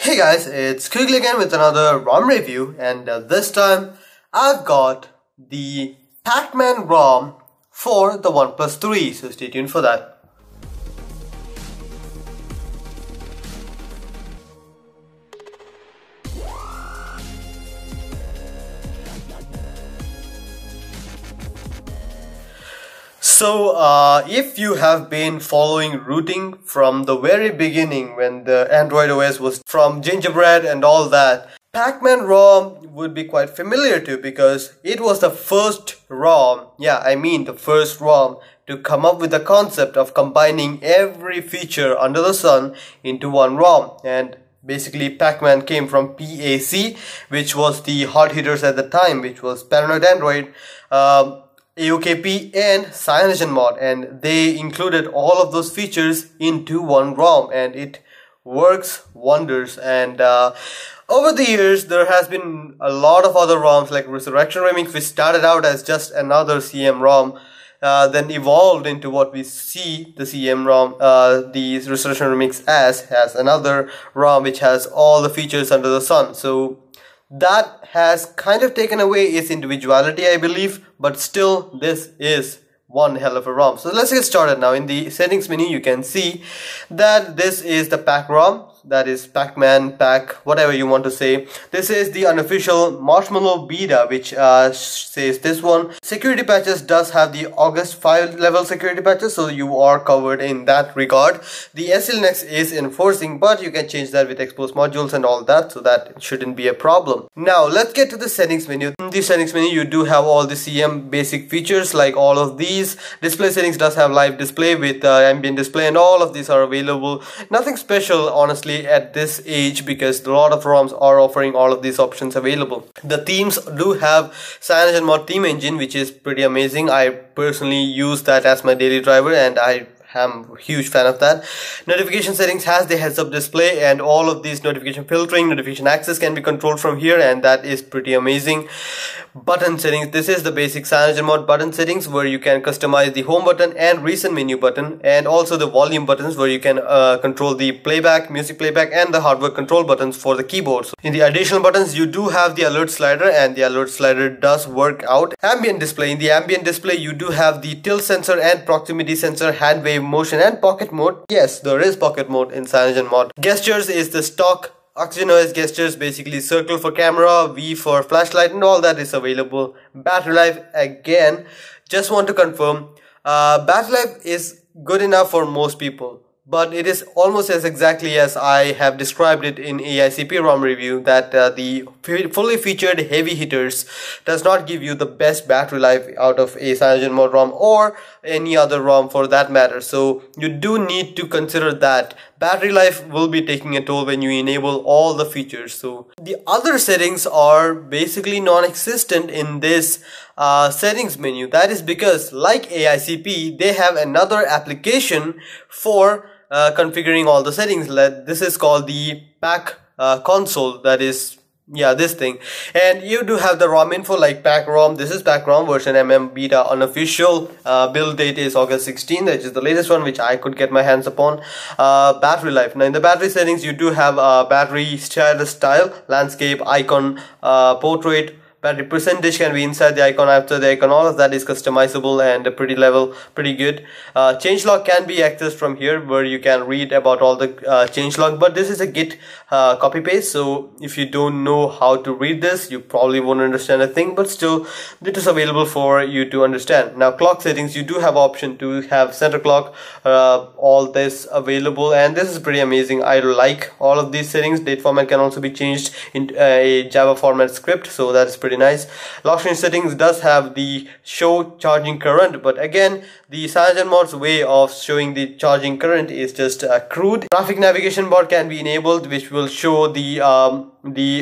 Hey guys, it's Quigley again with another ROM review, and this time I've got the Pac-Man ROM for the OnePlus 3, so stay tuned for that. So, if you have been following routing from the very beginning when the Android OS was from gingerbread and all that, Pac-Man ROM would be quite familiar to because it was the first ROM, the first ROM to come up with the concept of combining every feature under the sun into one ROM. And basically Pac-Man came from PAC, which was the hot hitters at the time, which was Paranoid Android, AOKP and CyanogenMod, and they included all of those features into one ROM, and it works wonders. And over the years there has been a lot of other ROMs like Resurrection Remix, which started out as just another CM ROM, then evolved into what we see the CM ROM, the Resurrection Remix has another ROM which has all the features under the sun. So that has kind of taken away its individuality, I believe, but still this is one hell of a ROM. So let's get started now. In the settings menu you can see that this is the PAC ROM, that is Pac-Man, PAC, whatever you want to say. This is the unofficial Marshmallow beta, which says this one. Security patches does have the August 5 level security patches, so you are covered in that regard. The SLNX is enforcing, but you can change that with exposed modules and all that, so that shouldn't be a problem. Now let's get to the settings menu. In the settings menu you do have all the CM basic features like all of these. Display settings does have live display with ambient display, and all of these are available. Nothing special honestly at this age because a lot of ROMs are offering all of these options available. The themes do have CyanogenMod theme engine, which is pretty amazing. I personally use that as my daily driver and I am a huge fan of that. Notification settings has the heads up display, and all of these notification filtering, notification access can be controlled from here, and that is pretty amazing. Button settings, this is the basic CyanogenMod button settings where you can customize the home button and recent menu button, and also the volume buttons where you can control the playback, music playback, and the hardware control buttons for the keyboard. So in the additional buttons you do have the alert slider, and the alert slider does work out. Ambient display, in the ambient display you do have the tilt sensor and proximity sensor, hand wave motion, and pocket mode. Yes, there is pocket mode in CyanogenMod. Gestures is the stock Oxygen OS gestures, basically circle for camera, V for flashlight, and all that is available. Battery life, again, just want to confirm, battery life is good enough for most people, but it is almost as exactly as I have described it in AICP ROM review, that the fully featured heavy hitters does not give you the best battery life out of a CyanogenMod ROM or any other ROM for that matter. So you do need to consider that battery life will be taking a toll when you enable all the features. So the other settings are basically non-existent in this settings menu. That is because, like AICP, they have another application for configuring all the settings. This is called the PAC console, that is this thing. And you do have the ROM info like PAC ROM. This is PAC ROM version MM beta unofficial. Build date is August 16, which is the latest one which I could get my hands upon. Battery life. Now in the battery settings you do have battery style, landscape, icon, portrait. Battery percentage can be inside the icon, after the icon. All of that is customizable and pretty good. Changelog can be accessed from here where you can read about all the changelog, but this is a git copy paste, so if you don't know how to read this you probably won't understand a thing, but still it is available for you to understand. Now clock settings, you do have option to have center clock, all this available, and this is pretty amazing. I like all of these settings. Date format can also be changed in a Java format script, so that is pretty nice. Lock screen settings does have the show charging current, but again the CyanogenMod's way of showing the charging current is just crude. Traffic navigation bar can be enabled, which will show the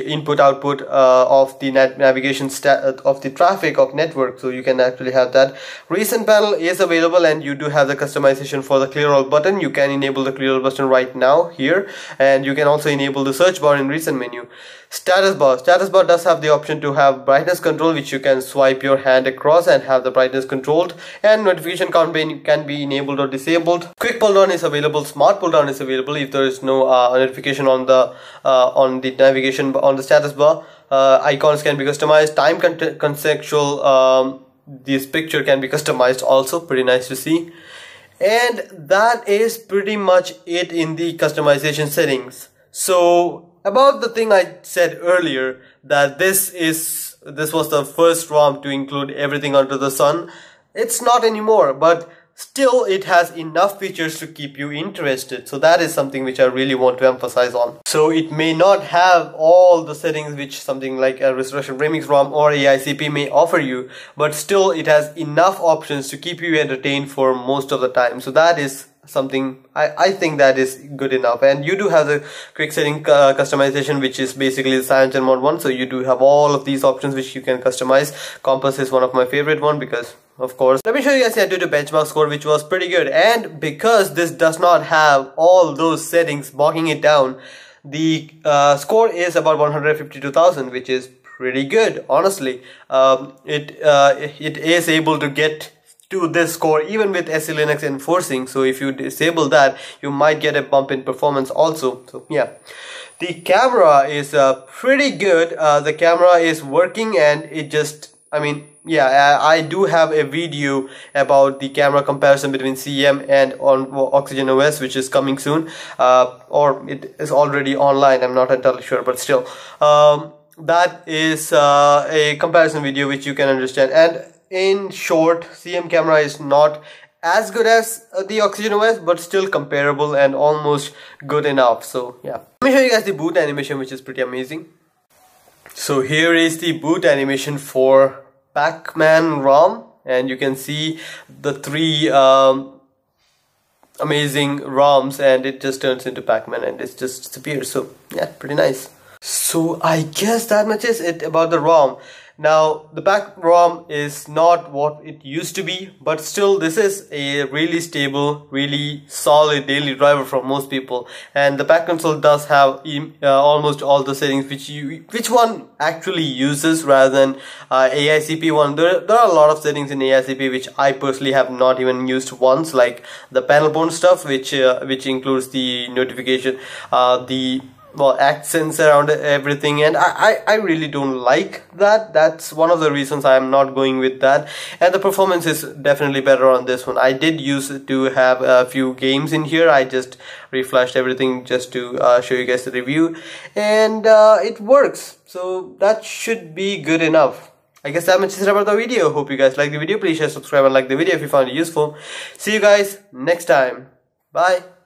input output of the navigation of the traffic of network, so you can actually have that. Recent panel is available, and you do have the customization for the clear all button. You can enable the clear all button right now here, and you can also enable the search bar in recent menu. Status bar does have the option to have brightness control, which you can swipe your hand across and have the brightness controlled, and notification can be enabled or disabled. Quick pull down is available. Smart pull down is available if there is no notification on the navigation on the status bar. Icons can be customized. Time contextual. This picture can be customized also. Pretty nice to see. And that is pretty much it in the customization settings. So about the thing I said earlier, that this was the first ROM to include everything under the sun. It's not anymore, but still it has enough features to keep you interested. So that is something which I really want to emphasize on. So it may not have all the settings which something like a Restoration Remix ROM or AICP may offer you, but still it has enough options to keep you entertained for most of the time. So that is something I think that is good enough. And you do have the quick setting customization, which is basically the CyanogenMod Mod 1. So you do have all of these options which you can customize. Compass is one of my favorite one because of course. Let me show you guys the Antutu benchmark score, which was pretty good. And because this does not have all those settings bogging it down, the score is about 152,000, which is pretty good, honestly. It is able to get to this score even with SE Linux enforcing. So if you disable that, you might get a bump in performance also. So yeah, the camera is pretty good. The camera is working, and it just, I mean, yeah, I do have a video about the camera comparison between CM and on Oxygen OS, which is coming soon, or it is already online. I'm not entirely sure, but still, that is a comparison video which you can understand. And in short, CM camera is not as good as the Oxygen OS, but still comparable and almost good enough. So yeah, let me show you guys the boot animation, which is pretty amazing. So here is the boot animation for Pac-Man ROM, and you can see the three amazing ROMs, and it just turns into Pac-Man and it just disappears. So yeah, pretty nice. So I guess that much is it about the ROM. Now the PAC ROM is not what it used to be, but still this is a really stable, really solid daily driver for most people. And the PAC console does have almost all the settings which one actually uses rather than AICP one. There are a lot of settings in AICP which I personally have not even used once, like the panel bone stuff, which includes the notification, the accents around everything, and I really don't like that. That's one of the reasons I am not going with that. And the performance is definitely better on this one. I did use to have a few games in here. I just reflashed everything just to show you guys the review, and it works. So that should be good enough. I guess that much is about the video. Hope you guys like the video. Please share, subscribe, and like the video if you found it useful. See you guys next time. Bye.